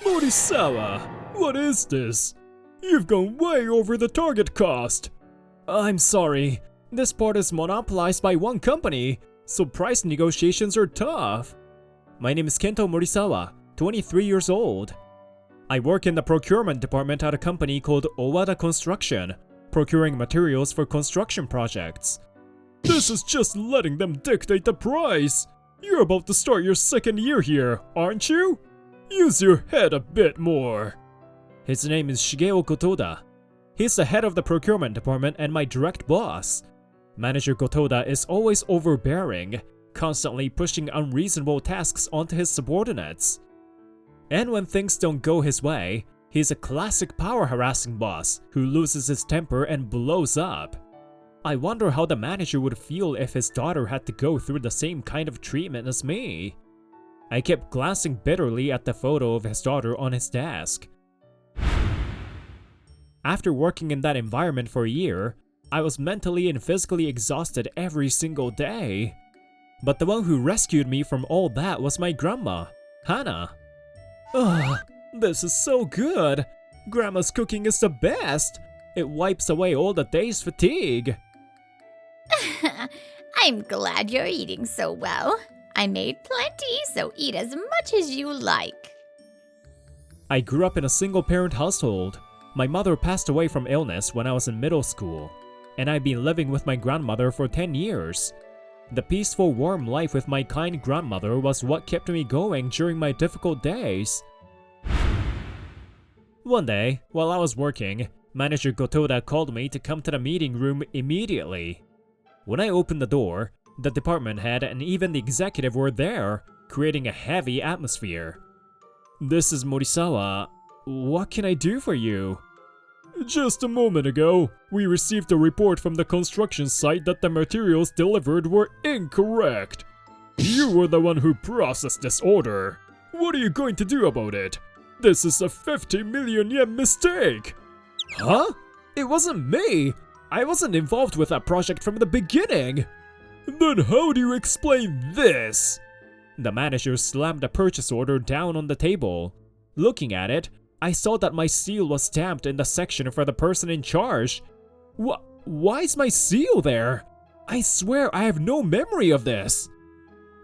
Morisawa, what is this? You've gone way over the target cost. I'm sorry, this part is monopolized by one company, so price negotiations are tough. My name is Kento Morisawa, 23 years old. I work in the procurement department at a company called Owada Construction, procuring materials for construction projects. This is just letting them dictate the price. You're about to start your second year here, aren't you? Use your head a bit more. His name is Shigeo Gotoda. He's the head of the procurement department and my direct boss. Manager Gotoda is always overbearing, constantly pushing unreasonable tasks onto his subordinates. And when things don't go his way, he's a classic power-harassing boss who loses his temper and blows up. I wonder how the manager would feel if his daughter had to go through the same kind of treatment as me. I kept glancing bitterly at the photo of his daughter on his desk. After working in that environment for a year, I was mentally and physically exhausted every single day. But the one who rescued me from all that was my grandma, Hana. Ugh, this is so good! Grandma's cooking is the best! It wipes away all the day's fatigue. I'm glad you're eating so well. I made plenty, so eat as much as you like. I grew up in a single-parent household. My mother passed away from illness when I was in middle school, and I've been living with my grandmother for 10 years. The peaceful, warm life with my kind grandmother was what kept me going during my difficult days. One day, while I was working, Manager Gotoda called me to come to the meeting room immediately. When I opened the door, the department head and even the executive were there, creating a heavy atmosphere. This is Morisawa. What can I do for you? Just a moment ago, we received a report from the construction site that the materials delivered were incorrect. You were the one who processed this order. What are you going to do about it? This is a 50 million yen mistake. Huh? It wasn't me. I wasn't involved with that project from the beginning. Then how do you explain this? The manager slammed the purchase order down on the table. Looking at it, I saw that my seal was stamped in the section for the person in charge. Why is my seal there? I swear I have no memory of this.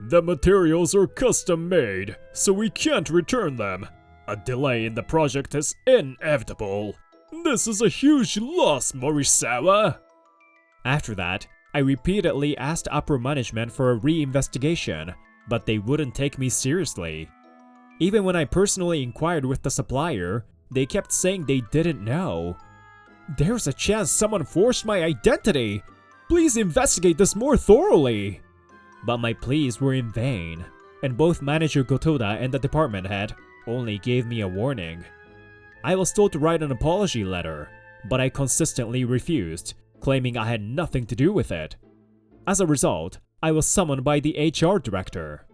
The materials are custom made, so we can't return them. A delay in the project is inevitable. This is a huge loss, Morisawa. After that, I repeatedly asked upper management for a re-investigation, but they wouldn't take me seriously. Even when I personally inquired with the supplier, they kept saying they didn't know. There's a chance someone forged my identity! Please investigate this more thoroughly! But my pleas were in vain, and both Manager Gotoda and the department head only gave me a warning. I was told to write an apology letter, but I consistently refused, claiming I had nothing to do with it. As a result, I was summoned by the HR director.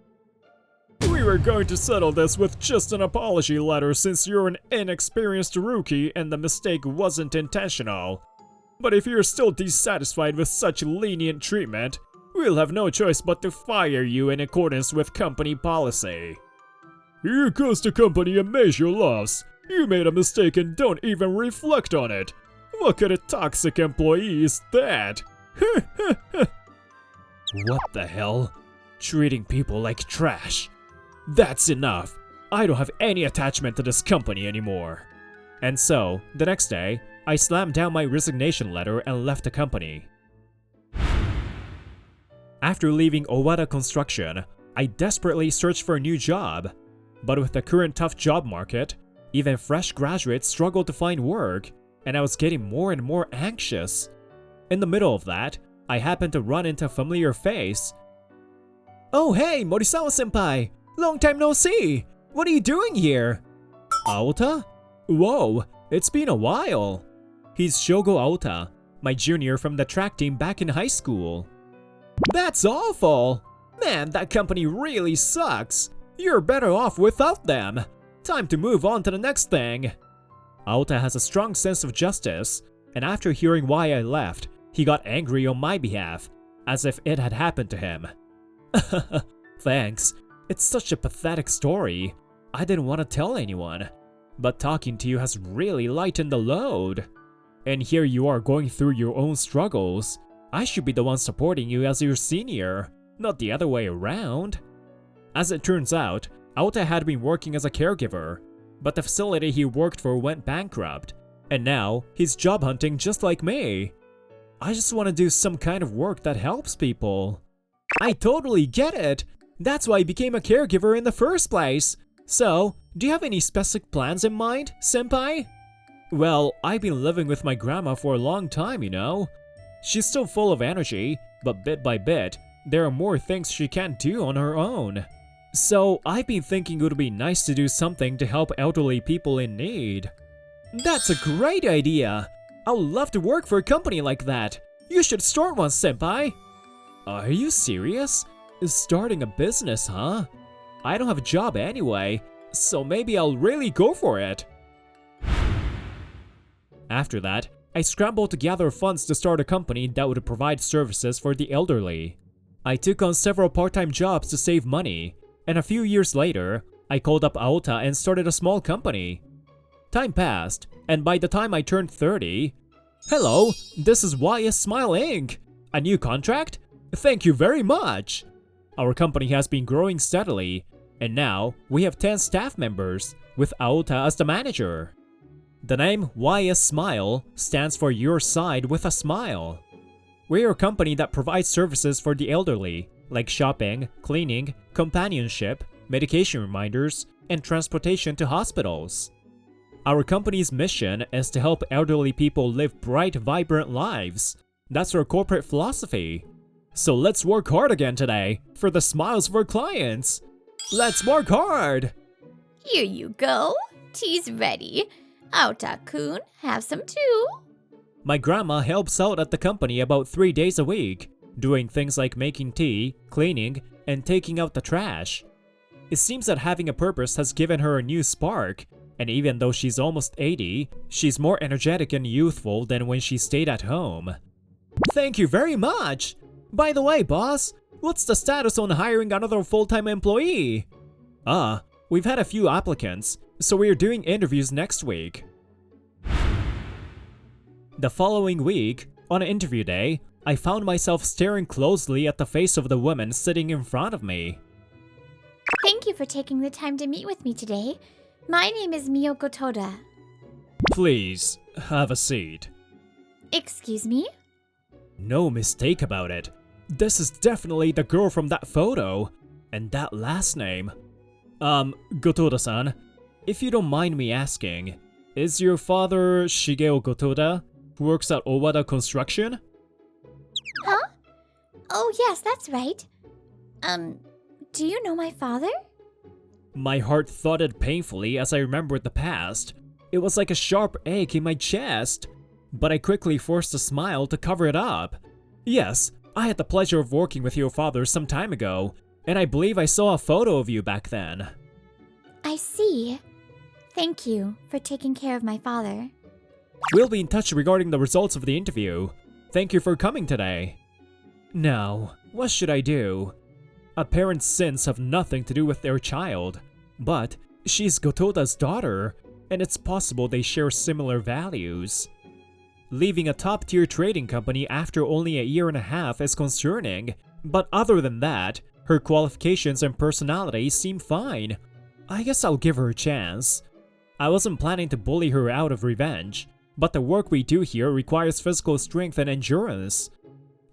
We were going to settle this with just an apology letter since you're an inexperienced rookie and the mistake wasn't intentional. But if you're still dissatisfied with such lenient treatment, we'll have no choice but to fire you in accordance with company policy. Here goes the company a major loss. You made a mistake and don't even reflect on it. What kind of toxic employee is that? What the hell? Treating people like trash. That's enough. I don't have any attachment to this company anymore. And so, the next day, I slammed down my resignation letter and left the company. After leaving Owada Construction, I desperately searched for a new job. But with the current tough job market, even fresh graduates struggle to find work, and I was getting more and more anxious. In the middle of that, I happened to run into a familiar face. Oh hey, Morisawa-senpai! Long time no see! What are you doing here? Aota? Whoa, it's been a while. He's Shogo Aota, my junior from the track team back in high school. That's awful! Man, that company really sucks! You're better off without them! Time to move on to the next thing! Aota has a strong sense of justice, and after hearing why I left, he got angry on my behalf, as if it had happened to him. Thanks. It's such a pathetic story. I didn't want to tell anyone, but talking to you has really lightened the load. And here you are going through your own struggles. I should be the one supporting you as your senior, not the other way around. As it turns out, Aota had been working as a caregiver, but the facility he worked for went bankrupt, and now he's job hunting just like me. I just want to do some kind of work that helps people. I totally get it! That's why I became a caregiver in the first place! So, do you have any specific plans in mind, senpai? Well, I've been living with my grandma for a long time, you know. She's still full of energy, but bit by bit, there are more things she can't do on her own. So, I've been thinking it would be nice to do something to help elderly people in need. That's a great idea! I would love to work for a company like that. You should start one, senpai. Are you serious? Starting a business, huh? I don't have a job anyway, so maybe I'll really go for it. After that, I scrambled to gather funds to start a company that would provide services for the elderly. I took on several part-time jobs to save money, and a few years later, I called up Aota and started a small company. Time passed, and by the time I turned 30, hello, this is YS Smile Inc. A new contract? Thank you very much! Our company has been growing steadily, and now we have 10 staff members, with Aota as the manager. The name YS Smile stands for Your Side with a Smile. We're a company that provides services for the elderly, like shopping, cleaning, companionship, medication reminders, and transportation to hospitals. Our company's mission is to help elderly people live bright, vibrant lives. That's our corporate philosophy. So let's work hard again today for the smiles of our clients. Let's work hard! Here you go. Tea's ready. Aota-kun, have some too. My grandma helps out at the company about 3 days a week, doing things like making tea, cleaning, and taking out the trash. It seems that having a purpose has given her a new spark, and even though she's almost 80, she's more energetic and youthful than when she stayed at home. Thank you very much! By the way, boss, what's the status on hiring another full-time employee? We've had a few applicants, so we're doing interviews next week. The following week, on interview day, I found myself staring closely at the face of the woman sitting in front of me. Thank you for taking the time to meet with me today. My name is Miyoko Toda. Please, have a seat. Excuse me? No mistake about it. This is definitely the girl from that photo. And that last name. Gotoda-san, if you don't mind me asking, is your father Shigeo Gotoda, who works at Owada Construction? Huh? Oh yes, that's right. Do you know my father? My heart thudded painfully as I remembered the past. It was like a sharp ache in my chest. But I quickly forced a smile to cover it up. Yes, I had the pleasure of working with your father some time ago, and I believe I saw a photo of you back then. I see. Thank you for taking care of my father. We'll be in touch regarding the results of the interview. Thank you for coming today. Now, what should I do? A parent's sins have nothing to do with their child, but she's Gotoda's daughter, and it's possible they share similar values. Leaving a top-tier trading company after only a year and a half is concerning, but other than that, her qualifications and personality seem fine. I guess I'll give her a chance. I wasn't planning to bully her out of revenge, but the work we do here requires physical strength and endurance.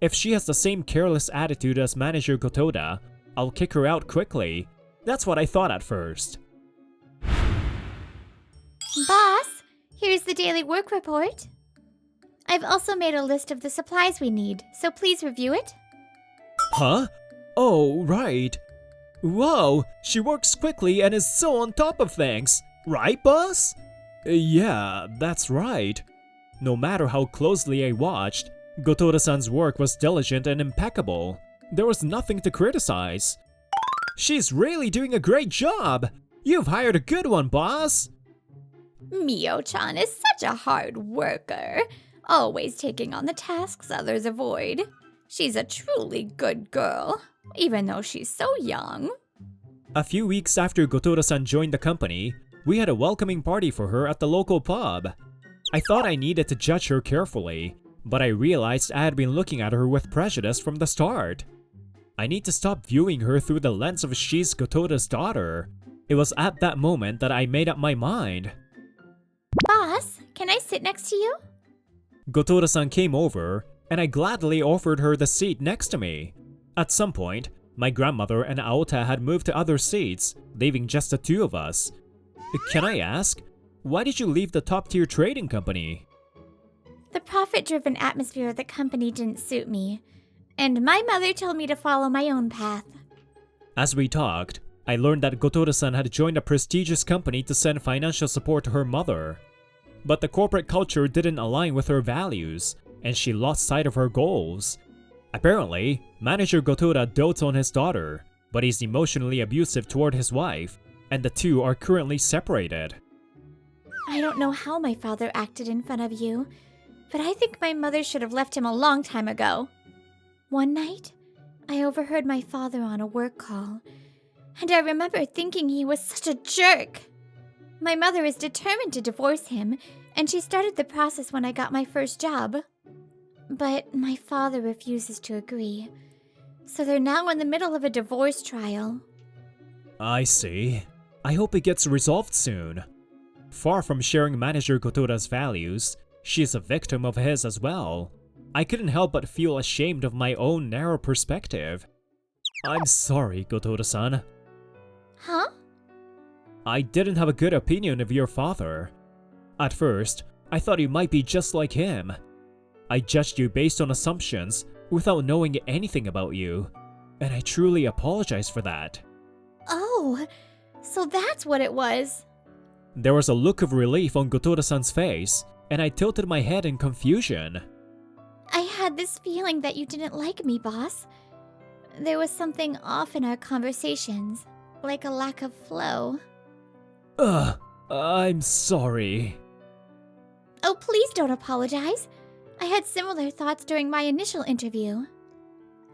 If she has the same careless attitude as Manager Gotoda, I'll kick her out quickly. That's what I thought at first. Boss, here's the daily work report. I've also made a list of the supplies we need, so please review it. Huh? Oh, right. Whoa, she works quickly and is so on top of things. Right, boss? Yeah, that's right. No matter how closely I watched, Gotoda-san's work was diligent and impeccable. There was nothing to criticize. She's really doing a great job! You've hired a good one, boss! Mio-chan is such a hard worker, always taking on the tasks others avoid. She's a truly good girl, even though she's so young. A few weeks after Gotoda-san joined the company, we had a welcoming party for her at the local pub. I thought I needed to judge her carefully, but I realized I had been looking at her with prejudice from the start. I need to stop viewing her through the lens of she's Gotoda's daughter. It was at that moment that I made up my mind. Boss, can I sit next to you? Gotoda-san came over, and I gladly offered her the seat next to me. At some point, my grandmother and Aota had moved to other seats, leaving just the two of us. Can I ask, why did you leave the top-tier trading company? The profit-driven atmosphere of the company didn't suit me, and my mother told me to follow my own path. As we talked, I learned that Gotoda-san had joined a prestigious company to send financial support to her mother. But the corporate culture didn't align with her values, and she lost sight of her goals. Apparently, Manager Gotoda dotes on his daughter, but he's emotionally abusive toward his wife, and the two are currently separated. I don't know how my father acted in front of you, but I think my mother should have left him a long time ago. One night, I overheard my father on a work call, and I remember thinking he was such a jerk. My mother is determined to divorce him, and she started the process when I got my first job. But my father refuses to agree, so they're now in the middle of a divorce trial. I see. I hope it gets resolved soon. Far from sharing Manager Gotoda's values, she is a victim of his as well. I couldn't help but feel ashamed of my own narrow perspective. I'm sorry, Gotoda-san. Huh? I didn't have a good opinion of your father. At first, I thought you might be just like him. I judged you based on assumptions without knowing anything about you, and I truly apologize for that. Oh, so that's what it was. There was a look of relief on Gotoda-san's face, and I tilted my head in confusion. I had this feeling that you didn't like me, boss. There was something off in our conversations, like a lack of flow. I'm sorry. Oh, please don't apologize. I had similar thoughts during my initial interview.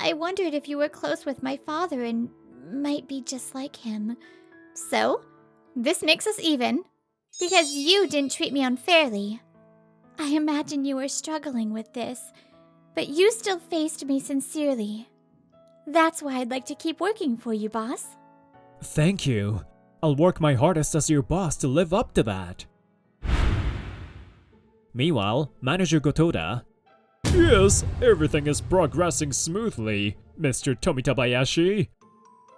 I wondered if you were close with my father and might be just like him. So, this makes us even, because you didn't treat me unfairly. I imagine you were struggling with this, but you still faced me sincerely. That's why I'd like to keep working for you, boss. Thank you. I'll work my hardest as your boss to live up to that. Meanwhile, Manager Gotoda... Yes, everything is progressing smoothly, Mr. Tomitabayashi.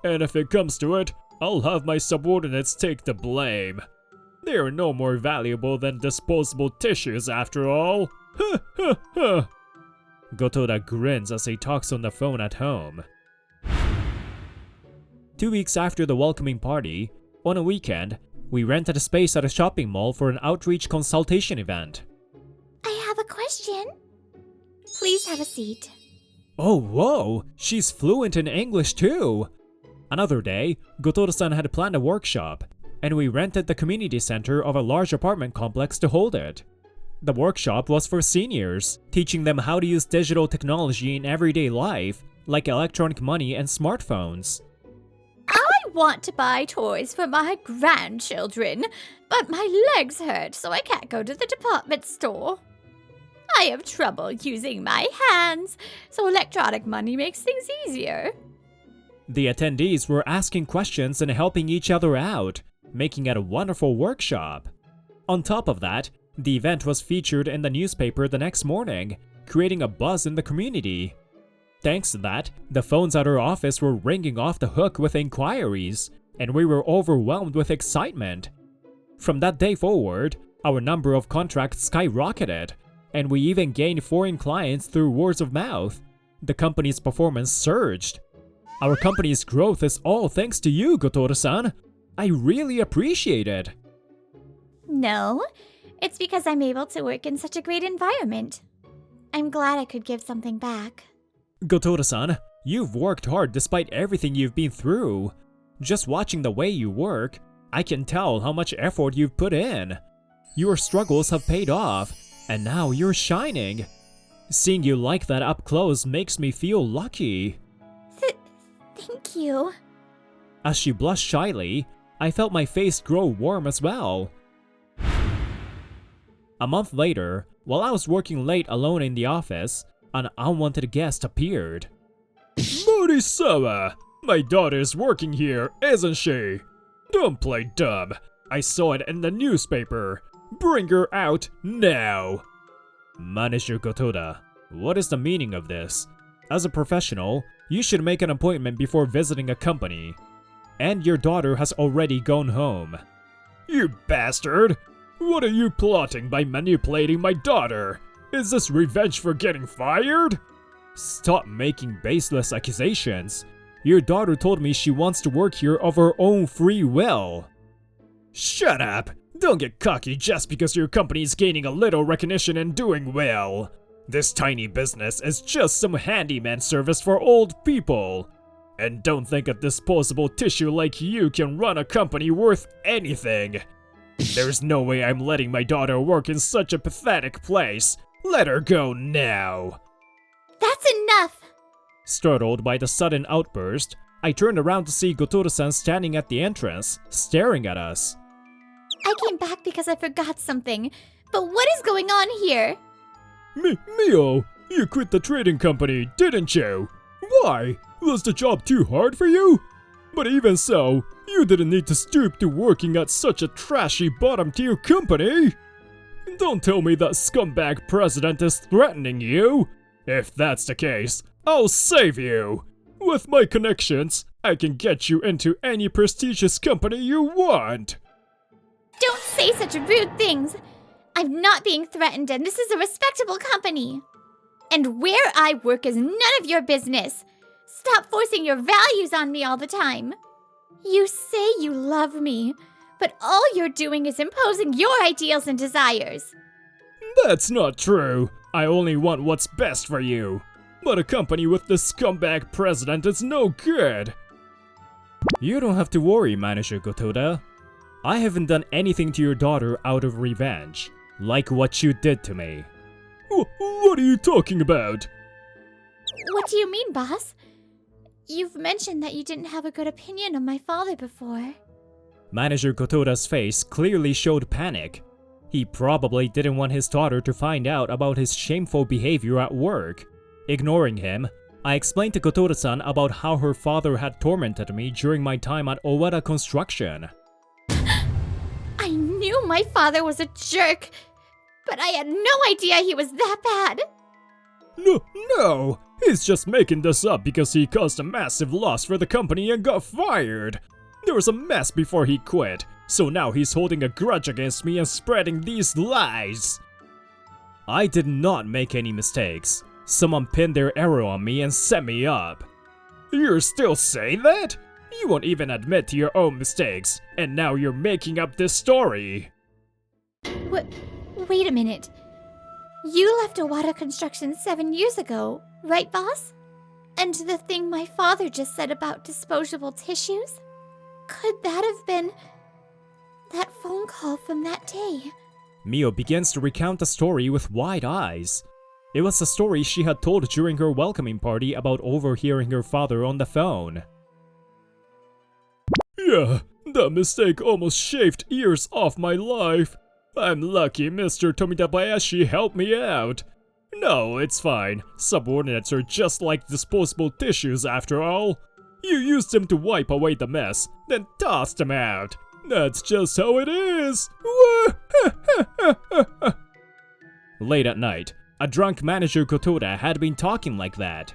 And if it comes to it, I'll have my subordinates take the blame. They are no more valuable than disposable tissues after all. Ha ha ha. Gotoda grins as he talks on the phone at home. 2 weeks after the welcoming party, on a weekend, we rented a space at a shopping mall for an outreach consultation event. I have a question. Please have a seat. Oh, whoa! She's fluent in English too! Another day, Gotoda-san had planned a workshop, and we rented the community center of a large apartment complex to hold it. The workshop was for seniors, teaching them how to use digital technology in everyday life, like electronic money and smartphones. I want to buy toys for my grandchildren, but my legs hurt, so I can't go to the department store. I have trouble using my hands, so electronic money makes things easier. The attendees were asking questions and helping each other out, making it a wonderful workshop. On top of that, the event was featured in the newspaper the next morning, creating a buzz in the community. Thanks to that, the phones at our office were ringing off the hook with inquiries, and we were overwhelmed with excitement. From that day forward, our number of contracts skyrocketed, and we even gained foreign clients through word of mouth. The company's performance surged. Our company's growth is all thanks to you, Gotoda-san. I really appreciate it. No, it's because I'm able to work in such a great environment. I'm glad I could give something back. Gotoda-san, you've worked hard despite everything you've been through. Just watching the way you work, I can tell how much effort you've put in. Your struggles have paid off, and now you're shining. Seeing you like that up close makes me feel lucky. Thank you. As she blushed shyly, I felt my face grow warm as well. A month later, while I was working late alone in the office, an unwanted guest appeared. "Morisawa, my daughter's working here, isn't she? Don't play dumb. I saw it in the newspaper. Bring her out now." Manager Gotoda, what is the meaning of this? As a professional, you should make an appointment before visiting a company. And your daughter has already gone home. You bastard! What are you plotting by manipulating my daughter? Is this revenge for getting fired? Stop making baseless accusations. Your daughter told me she wants to work here of her own free will. Shut up! Don't get cocky just because your company is gaining a little recognition and doing well. This tiny business is just some handyman service for old people. And don't think a disposable tissue like you can run a company worth anything. There's no way I'm letting my daughter work in such a pathetic place. Let her go now. That's enough! Startled by the sudden outburst, I turned around to see Gotoda-san standing at the entrance, staring at us. I came back because I forgot something, but what is going on here? Mio, you quit the trading company, didn't you? Why? Was the job too hard for you? But even so, you didn't need to stoop to working at such a trashy bottom-tier company. Don't tell me that scumbag president is threatening you. If that's the case, I'll save you. With my connections, I can get you into any prestigious company you want. Don't say such rude things. I'm not being threatened and this is a respectable company. And where I work is none of your business. Stop forcing your values on me all the time. You say you love me, but all you're doing is imposing your ideals and desires. That's not true. I only want what's best for you. But a company with this scumbag president is no good. You don't have to worry, Manager Gotoda. I haven't done anything to your daughter out of revenge, like what you did to me. What are you talking about? What do you mean, boss? You've mentioned that you didn't have a good opinion of my father before. Manager Gotoda's face clearly showed panic. He probably didn't want his daughter to find out about his shameful behavior at work. Ignoring him, I explained to Gotoda-san about how her father had tormented me during my time at Owada Construction. I knew my father was a jerk, but I had no idea he was that bad. No, he's just making this up because he caused a massive loss for the company and got fired. There was a mess before he quit, so now he's holding a grudge against me and spreading these lies. I did not make any mistakes. Someone pinned their arrow on me and set me up. You're still saying that? You won't even admit to your own mistakes, and now you're making up this story. Wait a minute. You left Owada Construction 7 years ago, right, boss? And the thing my father just said about disposable tissues? Could that have been that phone call from that day? Mio begins to recount the story with wide eyes. It was the story she had told during her welcoming party about overhearing her father on the phone. Yeah, that mistake almost shaved years off my life. I'm lucky Mr. Tomitabayashi helped me out. No, it's fine. Subordinates are just like disposable tissues after all. You used them to wipe away the mess, then tossed them out. That's just how it is. Late at night, a drunk Manager Gotoda had been talking like that.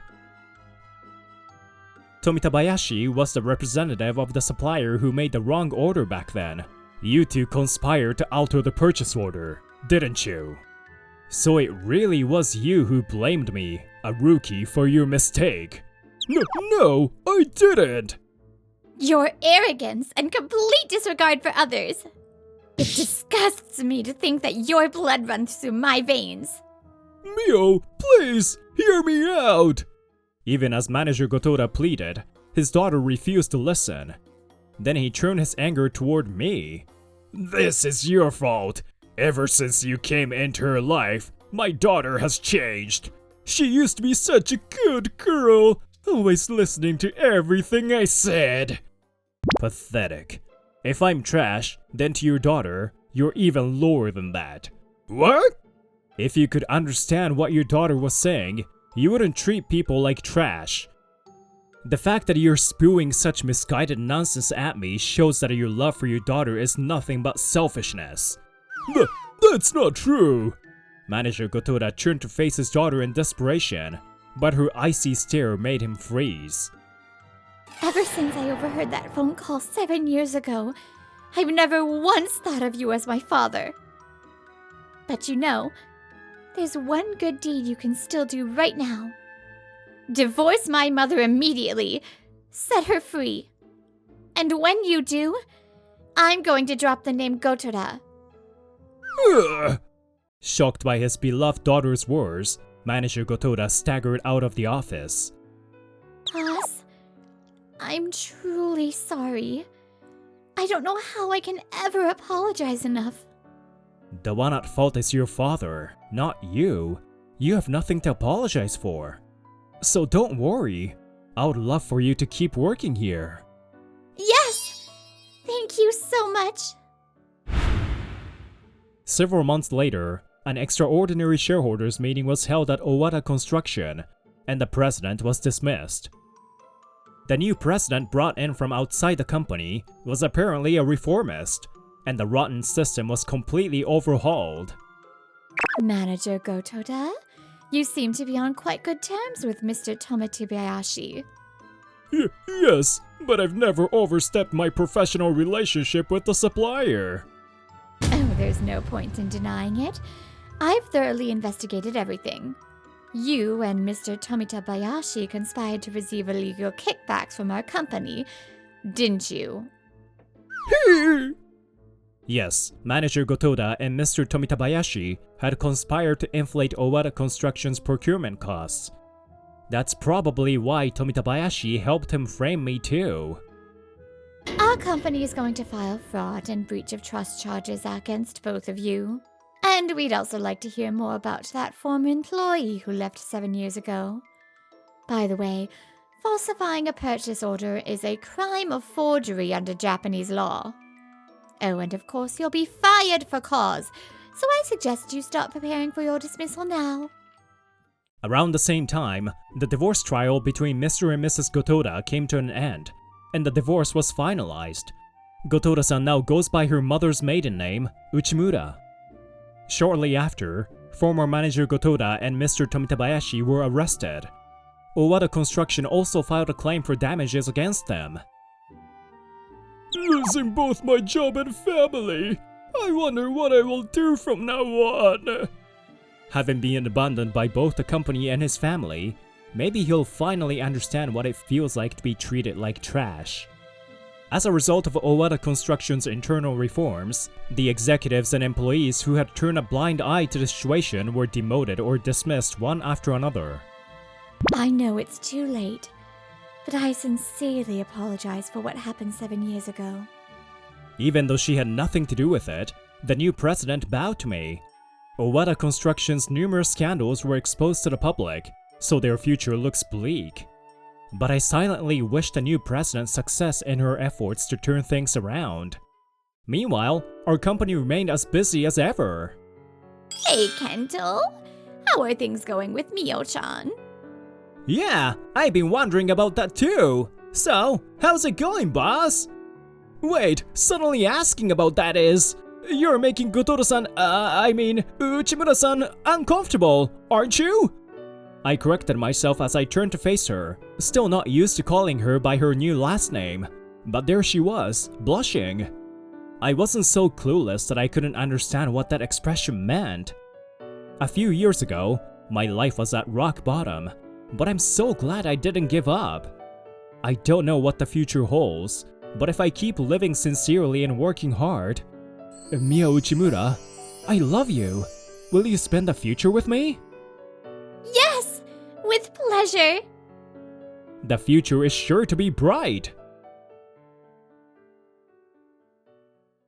Tomitabayashi was the representative of the supplier who made the wrong order back then. You two conspired to alter the purchase order, didn't you? So it really was you who blamed me, a rookie, for your mistake. No, I didn't! Your arrogance and complete disregard for others. It disgusts me to think that your blood runs through my veins. Mio, please, hear me out! Even as Manager Gotoda pleaded, his daughter refused to listen. Then he turned his anger toward me. This is your fault. Ever since you came into her life, my daughter has changed. She used to be such a good girl, always listening to everything I said. Pathetic. If I'm trash, then to your daughter, you're even lower than that. What? If you could understand what your daughter was saying, you wouldn't treat people like trash. The fact that you're spewing such misguided nonsense at me shows that your love for your daughter is nothing but selfishness. That's not true. Manager Gotoda turned to face his daughter in desperation, but her icy stare made him freeze. Ever since I overheard that phone call 7 years ago, I've never once thought of you as my father. But you know, there's one good deed you can still do right now. Divorce my mother immediately. Set her free. And when you do, I'm going to drop the name Gotoda. Shocked by his beloved daughter's words, Manager Gotoda staggered out of the office. Boss, I'm truly sorry. I don't know how I can ever apologize enough. The one at fault is your father, not you. You have nothing to apologize for. So don't worry. I would love for you to keep working here. Yes! Thank you so much. Several months later, an extraordinary shareholders meeting was held at Owada Construction, and the president was dismissed. The new president brought in from outside the company was apparently a reformist, and the rotten system was completely overhauled. Manager Gotoda, you seem to be on quite good terms with Mr. Tomatibayashi. Yes, but I've never overstepped my professional relationship with the supplier. Oh, there's no point in denying it. I've thoroughly investigated everything. You and Mr. Tomitabayashi conspired to receive illegal kickbacks from our company, didn't you? Yes, Manager Gotoda and Mr. Tomitabayashi had conspired to inflate Owada Construction's procurement costs. That's probably why Tomitabayashi helped him frame me too. Our company is going to file fraud and breach of trust charges against both of you. And we'd also like to hear more about that former employee who left 7 years ago. By the way, falsifying a purchase order is a crime of forgery under Japanese law. Oh, and of course you'll be fired for cause, so I suggest you start preparing for your dismissal now. Around the same time, the divorce trial between Mr. and Mrs. Gotoda came to an end, and the divorce was finalized. Gotoda-san now goes by her mother's maiden name, Uchimura. Shortly after, former manager Gotoda and Mr. Tomitabayashi were arrested. Owada Construction also filed a claim for damages against them. Losing both my job and family. I wonder what I will do from now on. Having been abandoned by both the company and his family, maybe he'll finally understand what it feels like to be treated like trash. As a result of Owada Construction's internal reforms, the executives and employees who had turned a blind eye to the situation were demoted or dismissed one after another. I know it's too late, but I sincerely apologize for what happened 7 years ago. Even though she had nothing to do with it, the new president bowed to me. Owada Construction's numerous scandals were exposed to the public, so their future looks bleak. But I silently wish the new president success in her efforts to turn things around. Meanwhile, our company remained as busy as ever. Hey, Kento. How are things going with Mio-chan? Yeah, I've been wondering about that too. So, how's it going, boss? Wait, suddenly asking about that is... You're making Gotoda-san, Uchimura-san uncomfortable, aren't you? I corrected myself as I turned to face her, still not used to calling her by her new last name. But there she was, blushing. I wasn't so clueless that I couldn't understand what that expression meant. A few years ago, my life was at rock bottom, but I'm so glad I didn't give up. I don't know what the future holds, but if I keep living sincerely and working hard... Mia Uchimura, I love you. Will you spend the future with me? Yes! With pleasure! The future is sure to be bright.